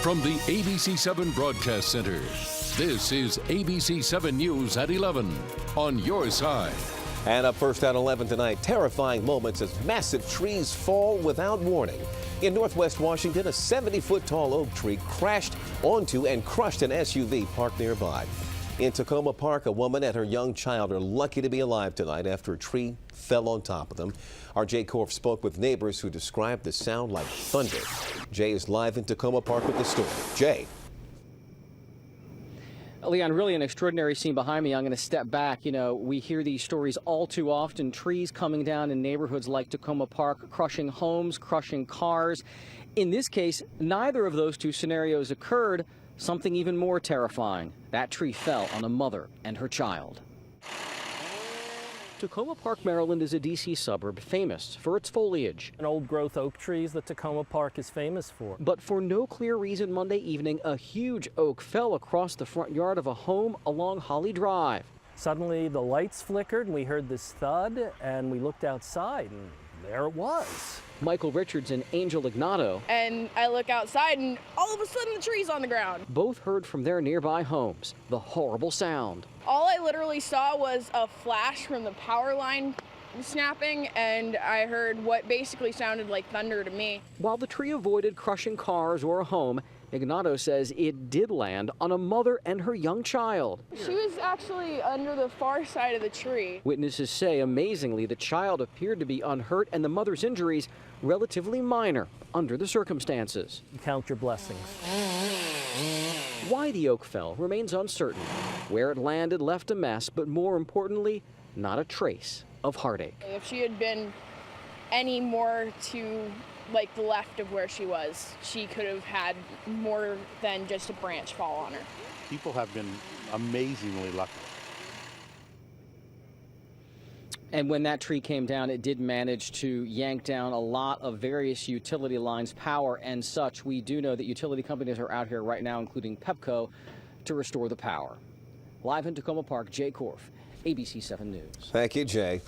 From the ABC7 Broadcast Center, this is ABC7 News at 11 on your side. And up first at 11 tonight, terrifying moments as massive trees fall without warning. In Northwest Washington, a 70-foot tall oak tree crashed onto and crushed an SUV parked nearby. In Takoma Park, a woman and her young child are lucky to be alive tonight after a tree fell on top of them. Our Jay Korf spoke with neighbors who described the sound like thunder. Jay is live in Takoma Park with the story. Jay. Leon, really an extraordinary scene behind me. I'm going to step back. You know, we hear these stories all too often. Trees coming down in neighborhoods like Takoma Park, crushing homes, crushing cars. In this case, neither of those two scenarios occurred. Something even more terrifying. That tree fell on a mother and her child. Takoma Park, Maryland is a D.C. suburb famous for its foliage. An old-growth oak trees that Takoma Park is famous for. But for no clear reason, Monday evening, a huge oak fell across the front yard of a home along Holly Drive. Suddenly, the lights flickered, and we heard this thud, and we looked outside, and there it was. Michael Richards and Angel Ignato. And I look outside, and all of a sudden, the tree's on the ground. Both heard from their nearby homes the horrible sound. All I literally saw was a flash from the power line snapping, and I heard what basically sounded like thunder to me. While the tree avoided crushing cars or a home, Ignato says it did land on a mother and her young child. She was actually under the far side of the tree. Witnesses say, amazingly, the child appeared to be unhurt and the mother's injuries relatively minor under the circumstances. Count your blessings. Why the oak fell remains uncertain. Where it landed left a mess, but more importantly, not a trace of heartache. If she had been any more to like the left of where she was, she could have had more than just a branch fall on her. People have been amazingly lucky. And when that tree came down, it did manage to yank down a lot of various utility lines, power and such. We do know that utility companies are out here right now, including Pepco, to restore the power. Live in Takoma Park, Jay Korf, ABC7 News. Thank you, Jay.